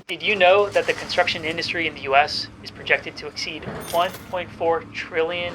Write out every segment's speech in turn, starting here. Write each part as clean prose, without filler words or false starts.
Did you know that the construction industry in the US is projected to exceed $1.4 trillion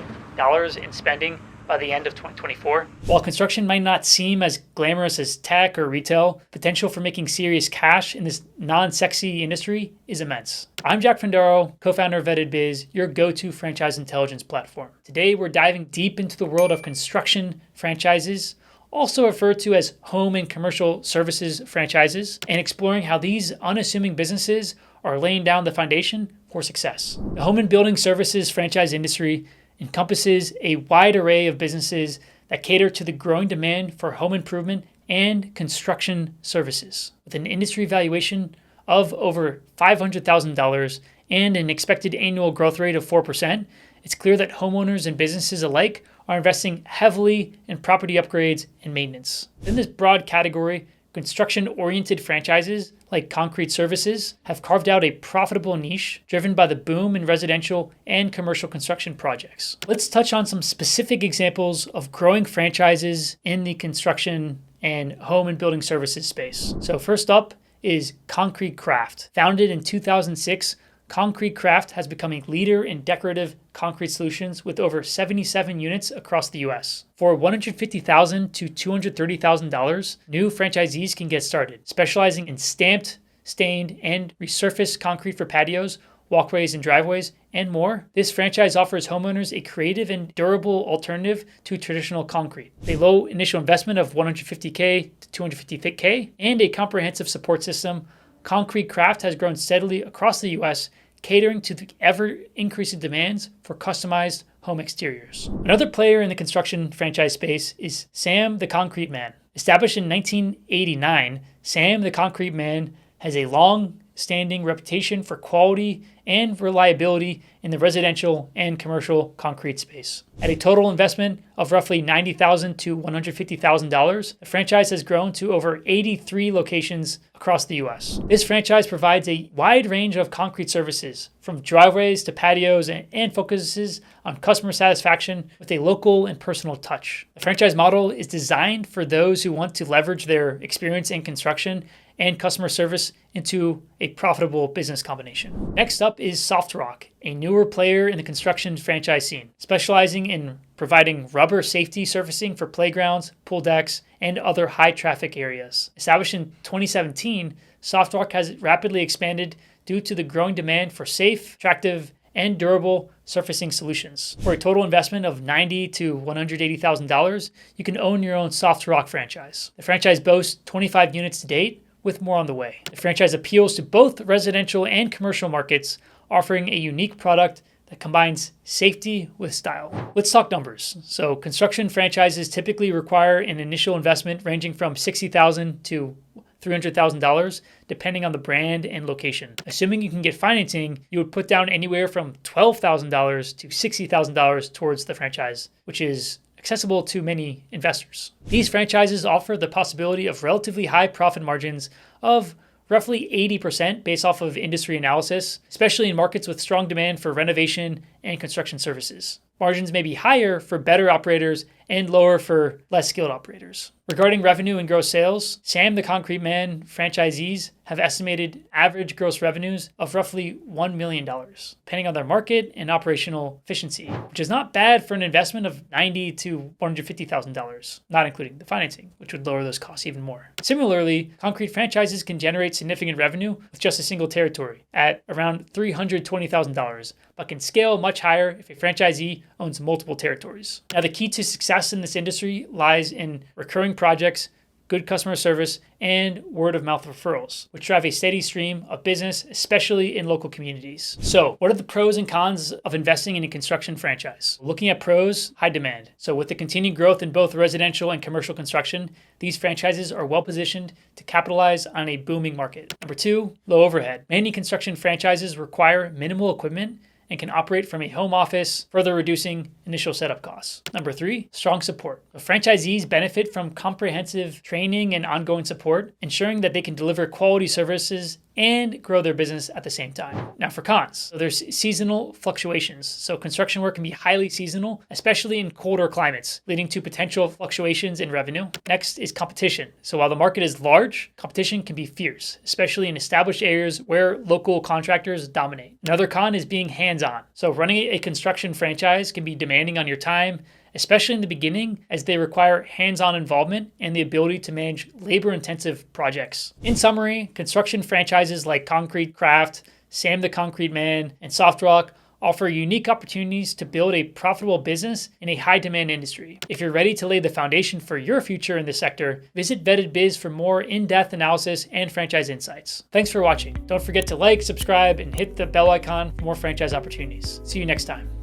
in spending by the end of 2024? While construction might not seem as glamorous as tech or retail, potential for making serious cash in this non-sexy industry is immense. I'm Jack Fandaro, co-founder of Vetted Biz, your go-to franchise intelligence platform. Today, we're diving deep into the world of construction franchises, also referred to as home and commercial services franchises, and exploring how these unassuming businesses are laying down the foundation for success. The home and building services franchise industry encompasses a wide array of businesses that cater to the growing demand for home improvement and construction services. With an industry valuation of over $500,000 and an expected annual growth rate of 4%, it's clear that homeowners and businesses alike are investing heavily in property upgrades and maintenance. In this broad category, construction-oriented franchises like concrete services have carved out a profitable niche driven by the boom in residential and commercial construction projects. Let's touch on some specific examples of growing franchises in the construction and home and building services space. So first up is Concrete Craft. Founded in 2006, Concrete Craft has become a leader in decorative concrete solutions with over 77 units across the US. For $150,000 to $230,000, new franchisees can get started, specializing in stamped, stained, and resurfaced concrete for patios, walkways and driveways, and more. This franchise offers homeowners a creative and durable alternative to traditional concrete. A low initial investment of $150K to $250K and a comprehensive support system, Concrete Craft has grown steadily across the US, catering to the ever-increasing demands for customized home exteriors. Another player in the construction franchise space is Sam the Concrete Man. Established in 1989, Sam the Concrete Man has a long-standing reputation for quality and reliability in the residential and commercial concrete space. At a total investment of roughly $90,000 to $150,000, the franchise has grown to over 83 locations across the US. This franchise provides a wide range of concrete services, from driveways to patios, and focuses on customer satisfaction with a local and personal touch. The franchise model is designed for those who want to leverage their experience in construction and customer service into a profitable business combination. Next up is Softroc, a newer player in the construction franchise scene, specializing in providing rubber safety surfacing for playgrounds, pool decks, and other high traffic areas. Established in 2017, Softroc has rapidly expanded due to the growing demand for safe, attractive, and durable surfacing solutions. For a total investment of $90,000 to $180,000, you can own your own Softroc franchise. The franchise boasts 25 units to date, with more on the way. The franchise appeals to both residential and commercial markets, offering a unique product that combines safety with style. Let's talk numbers. So construction franchises typically require an initial investment ranging from $60,000 to $300,000, depending on the brand and location. Assuming you can get financing, you would put down anywhere from $12,000 to $60,000 towards the franchise, which is accessible to many investors. These franchises offer the possibility of relatively high profit margins of roughly 80% based off of industry analysis, especially in markets with strong demand for renovation and construction services. Margins may be higher for better operators and lower for less skilled operators. Regarding revenue and gross sales, Sam the Concrete Man franchisees have estimated average gross revenues of roughly $1 million, depending on their market and operational efficiency, which is not bad for an investment of $90,000 to $150,000, not including the financing, which would lower those costs even more. Similarly, concrete franchises can generate significant revenue with just a single territory at around $320,000, but can scale much higher if a franchisee owns multiple territories. Now, the key to success in this industry lies in recurring projects, good customer service, and word-of-mouth referrals, which drive a steady stream of business, especially in local communities. So, what are the pros and cons of investing in a construction franchise? Looking at pros, high demand. So with the continued growth in both residential and commercial construction, these franchises are well positioned to capitalize on a booming market. Number two, low overhead. Many construction franchises require minimal equipment and can operate from a home office, further reducing initial setup costs. Number three, strong support. The franchisees benefit from comprehensive training and ongoing support, ensuring that they can deliver quality services and grow their business at the same time. Now for cons, so there's seasonal fluctuations. So construction work can be highly seasonal, especially in colder climates, leading to potential fluctuations in revenue. Next is competition. So while the market is large, competition can be fierce, especially in established areas where local contractors dominate. Another con is being hands-on. So running a construction franchise can be demanding on your time, especially in the beginning, as they require hands-on involvement and the ability to manage labor-intensive projects. In summary, construction franchises like Concrete Craft, Sam the Concrete Man, and Softroc offer unique opportunities to build a profitable business in a high-demand industry. If you're ready to lay the foundation for your future in this sector, visit Vetted Biz for more in-depth analysis and franchise insights. Thanks for watching. Don't forget to like, subscribe, and hit the bell icon for more franchise opportunities. See you next time.